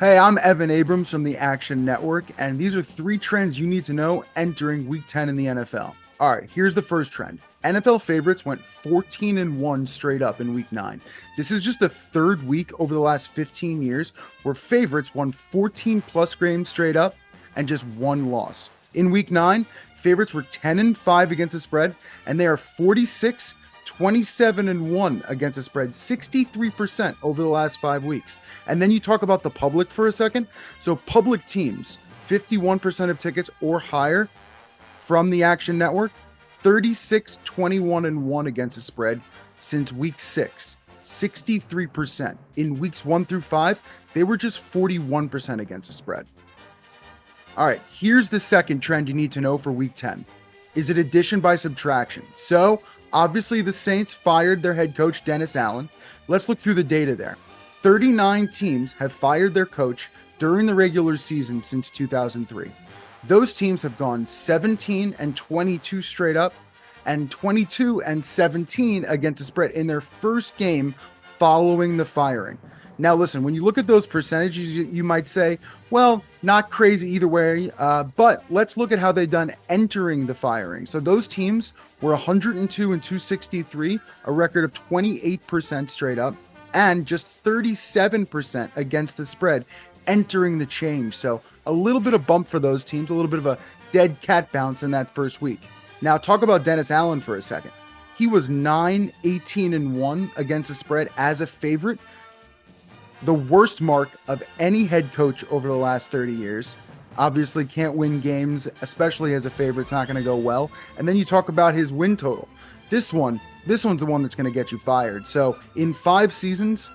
Hey, I'm Evan Abrams from the Action Network, and these are 3 trends you need to know entering Week 10 in the NFL. All right, here's the first trend. NFL favorites went 14-1 straight up in Week 9. This is just the 3rd week over the last 15 years where favorites won 14-plus games straight up and just 1 loss. In Week 9, favorites were 10-5 against the spread, and they are 27-1 against the spread, 63% over the last 5 weeks. And then you talk about the public for a second. So public teams, 51% of tickets or higher from the Action Network, 36-21-1 against the spread since week 6, 63%. In weeks 1 through 5, they were just 41% against the spread. All right, here's the second trend you need to know for week 10. Is it addition by subtraction? So obviously the Saints fired their head coach, Dennis Allen. Let's look through the data there. 39 teams have fired their coach during the regular season since 2003. Those teams have gone 17-22 straight up and 22-17 against the spread in their first game following the firing. Now, listen, when you look at those percentages, you might say, well, not crazy either way, but let's look at how they've done entering the firing. So those teams were 102-263, a record of 28% straight up, and just 37% against the spread entering the change. So a little bit of bump for those teams, a little bit of a dead cat bounce in that first week. Now, talk about Dennis Allen for a second. He was 9-18-1 against the spread as a favorite, the worst mark of any head coach over the last 30 years. Obviously can't win games, especially as a favorite. It's not going to go well. And then you talk about his win total. This one's the one that's going to get you fired. So in 5 seasons,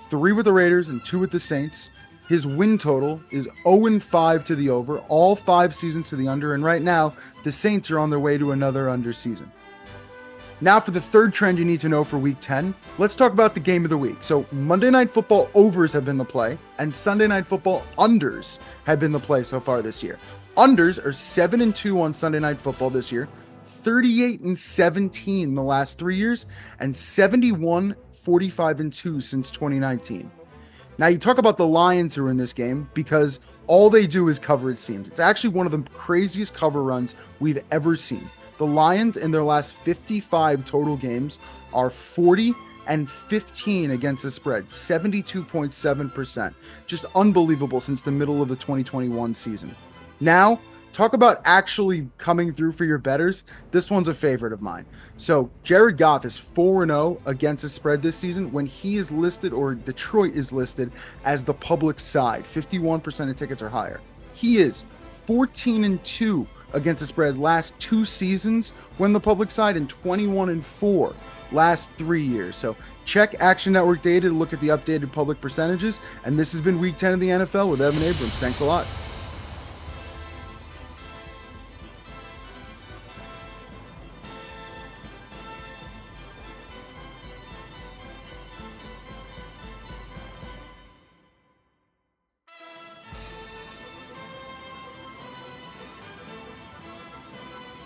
3 with the Raiders and 2 with the Saints, his win total is 0-5 to the over, all 5 seasons to the under. And right now, the Saints are on their way to another under season. Now for the third trend you need to know for Week 10, let's talk about the game of the week. So Monday Night Football overs have been the play, and Sunday Night Football unders have been the play so far this year. Unders are 7-2 on Sunday Night Football this year, 38-17 the last 3 years, and 71-45-2 since 2019. Now you talk about the Lions who are in this game because all they do is cover, it seems. It's actually one of the craziest cover runs we've ever seen. The Lions in their last 55 total games are 40-15 against the spread, 72.7%. Just unbelievable since the middle of the 2021 season. Now, talk about actually coming through for your bettors. This one's a favorite of mine. So Jared Goff is 4-0 against the spread this season when he is listed, or Detroit is listed, as the public side. 51% of tickets are higher. He is 14-2 against the spread last 2 seasons when the public side, and 21-4 last 3 years. So check Action Network data to look at the updated public percentages. And this has been Week 10 of the NFL with Evan Abrams. Thanks a lot.